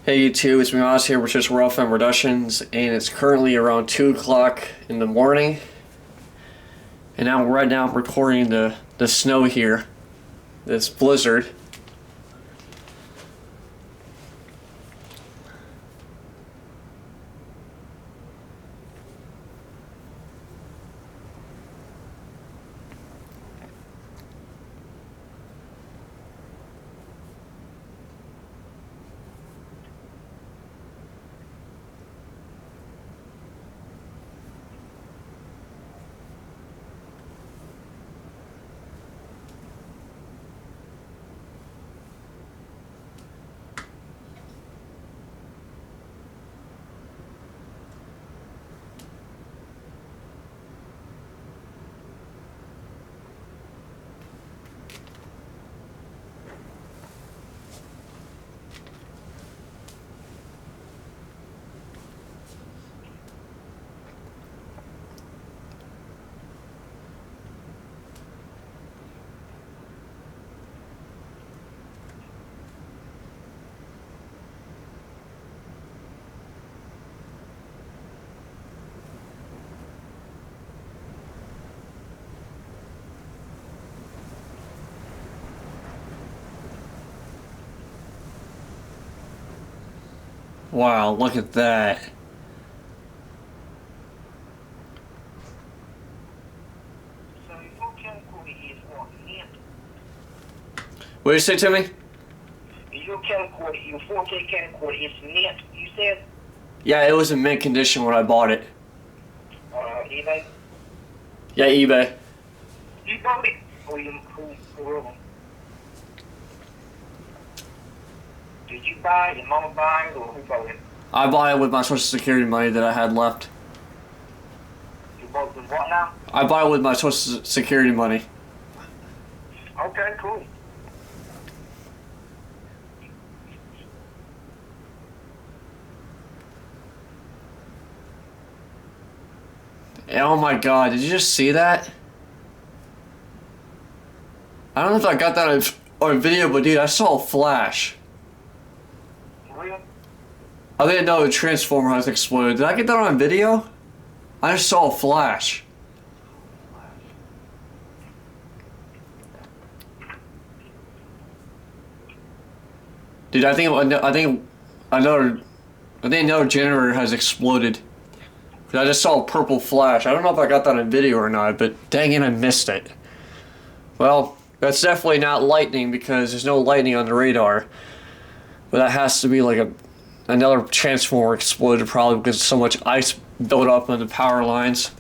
Hey YouTube, it's me Oz here with just Raw Film Productions, and it's currently around 2 o'clock in the morning. And right now I'm recording the snow here, this blizzard. Wow, look at that. So your full camcorder is on net. What did you say, Timmy? Your camcorder, your 4K camcorder is net, you said? Yeah, it was in mint condition when I bought it. eBay? Yeah, eBay. You bought it? Or who were them? Did you buy it? Your mama buy it? Or who bought it? I bought it with my Social Security money that I had left. You bought it with what now? I bought it with my Social Security money. Okay, cool. Oh my god, did you just see that? I don't know if I got that on video, but dude, I saw a flash. Real? I didn't know the transformer has exploded. Did I get that on video? I just saw a flash. Dude, I think another generator has exploded. 'Cause I just saw a purple flash. I don't know if I got that on video or not, but dang it, I missed it. Well, that's definitely not lightning because there's no lightning on the radar. But that has to be like another transformer exploded probably because so much ice built up on the power lines.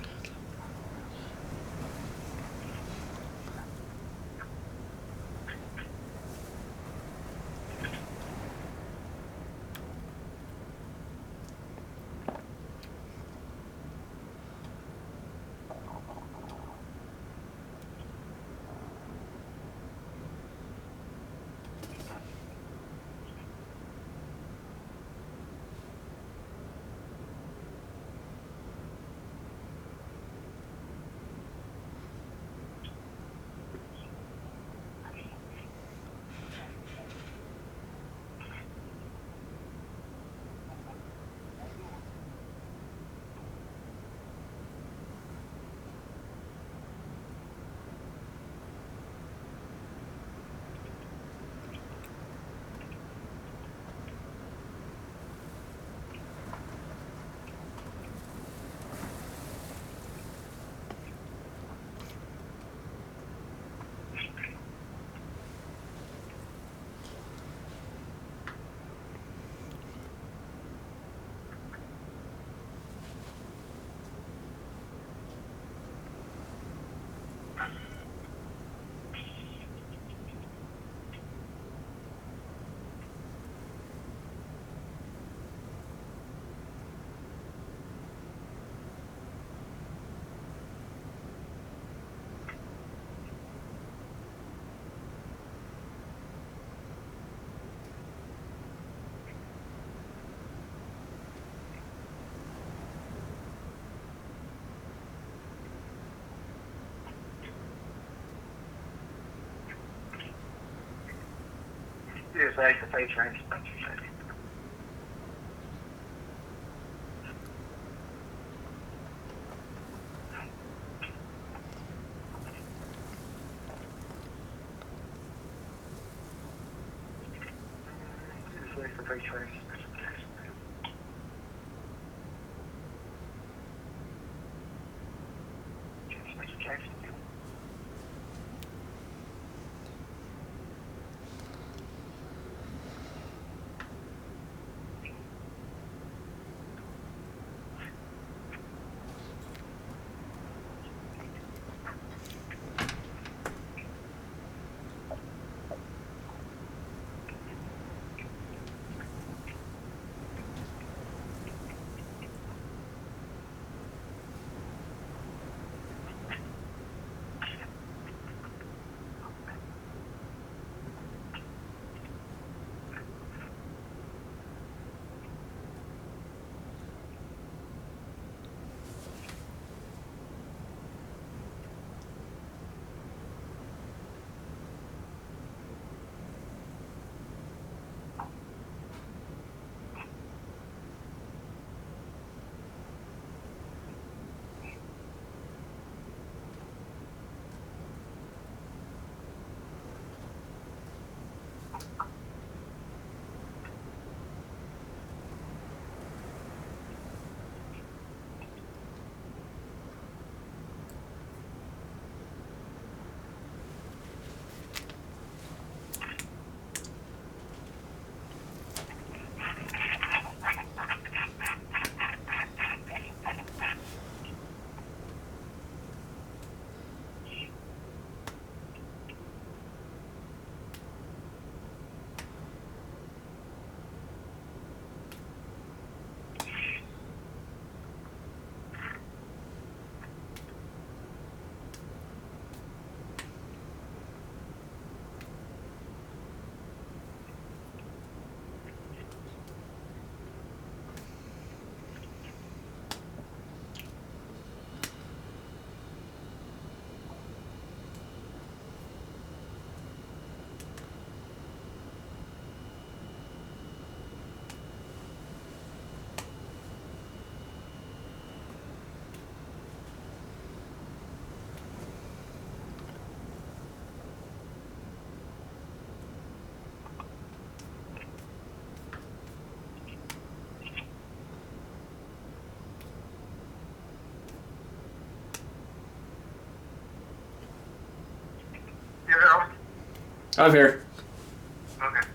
Here's face-to-face range. I'm here. Okay.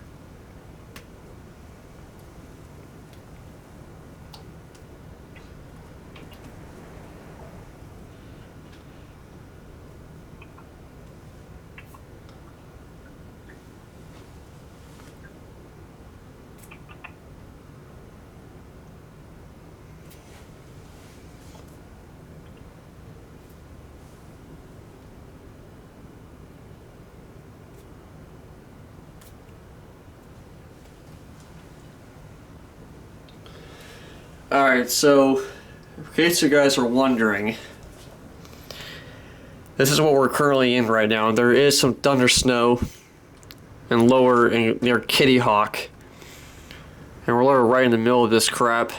Alright, so in case you guys are wondering, this is what we're currently in right now. There is some thunder snow and lower and near Kitty Hawk. And we're literally right in the middle of this crap.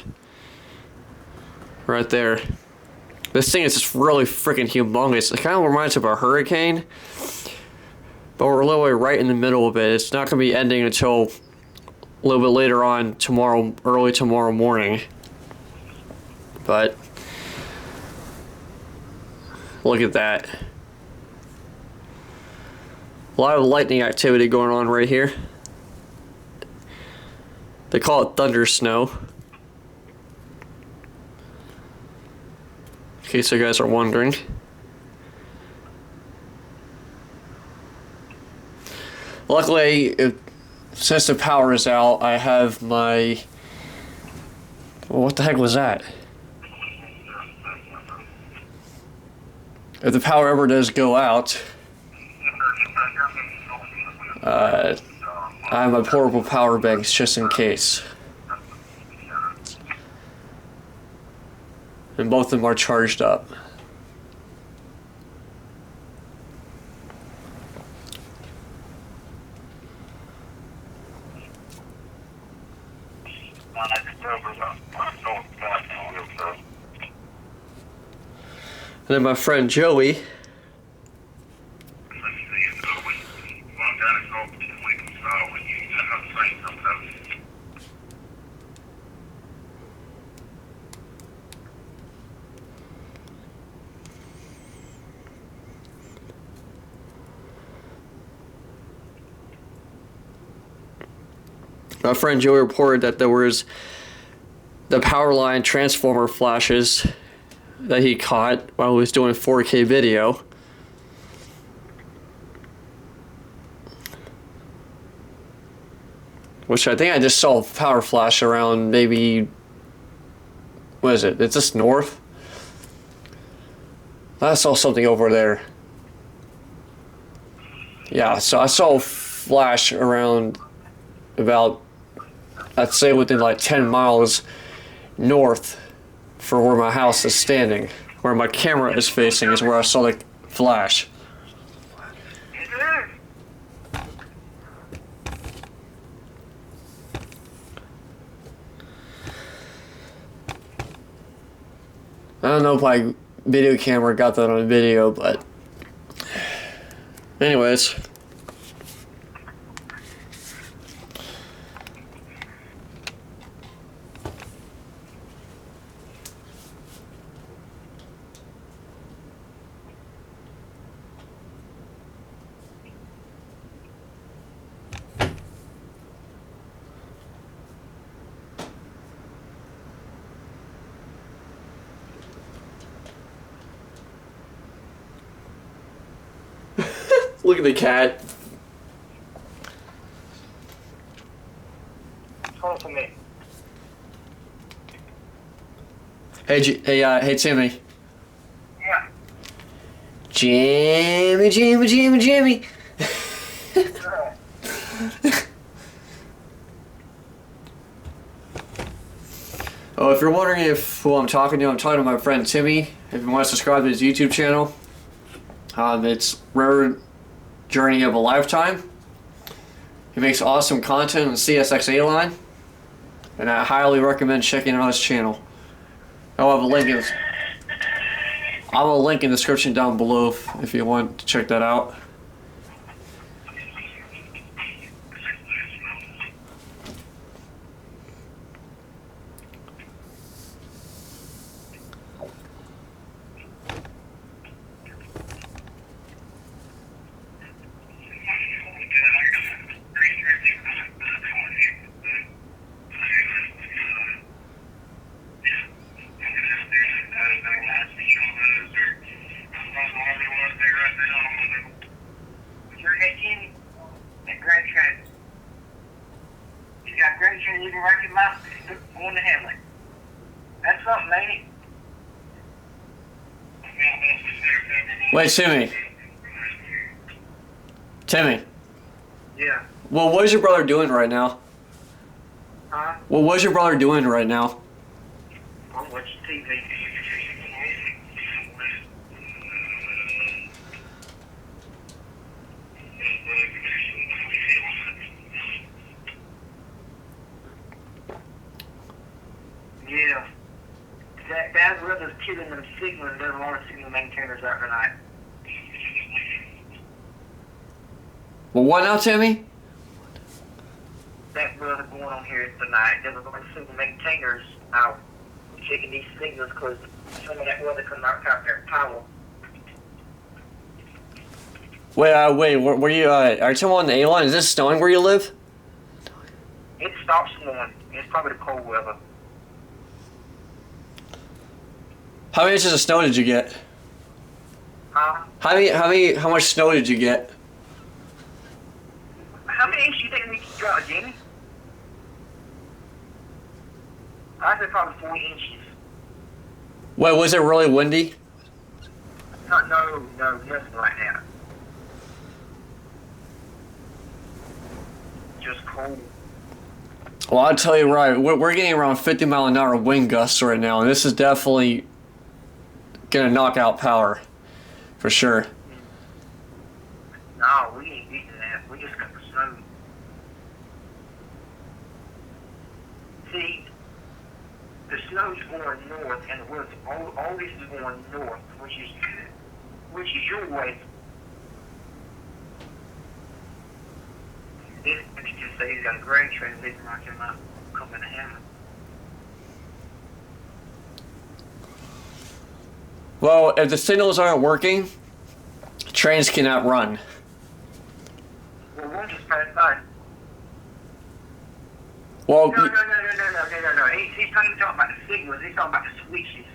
Right there. This thing is just really freaking humongous. It kind of reminds of a hurricane. But we're literally right in the middle of it. It's not going to be ending until a little bit later on tomorrow, early tomorrow morning. But look at that. A lot of lightning activity going on right here. They call it thunder snow. In case you guys are wondering. Luckily, since the power is out, I have my... Well, what the heck was that? If the power ever does go out, I have my portable power banks just in case. And both of them are charged up. And then my friend Joey. My friend Joey reported that there was the power line transformer flashes that he caught while he was doing 4K video. Which I think I just saw a power flash around maybe, what is it? It's just north? I saw something over there. Yeah, so I saw a flash around about, I'd say within like 10 miles north for where my house is standing. Where my camera is facing is where I saw the flash. I don't know if my video camera got that on video, but anyways. Look at the cat. Hold for me. Hey, Timmy. Yeah. Jimmy. Oh, if you're wondering who I'm talking to my friend Timmy. If you want to subscribe to his YouTube channel, it's Rare Journey of a Lifetime. He makes awesome content on the CSX-A line, and I highly recommend checking out his channel. I'll have a link in the description down below if you want to check that out. You can recognize on the Hamlet. That's something, ain't it? Wait, Timmy. Yeah. Well, what is your brother doing right now? Huh? Well, what is your brother doing right now? I'm watching TV. Yeah. Dad's brother's killing them signal and doesn't want to see the maintainers out tonight. Well, what now, Timmy? That brother going on here tonight doesn't want to see the maintainers out checking these signals because some of that weather can knock out their power. Wait, where you, are you talking on the A line? Is this snowing where you live? It stops snowing. It's probably the cold weather. How many inches of snow did you get? Huh? How much snow did you get? How many inches do you think we got, Jimmy? I said probably 4 inches. Wait, was it really windy? No, nothing like that. Just cold. Well, I'll tell you right, we're getting around 50-mile-an-hour wind gusts right now, and this is definitely gonna knock out power, for sure. No, we ain't getting that. We just got the snow. See, the snow's going north, and the woods, all this is going north, which is your way. This picture just says he's got a grain train leaving right there, might come in the hammer. Well, if the signals aren't working, trains cannot run. Well, one just passed by. Well, No. He's not even talking about the signals. He's talking about the switches.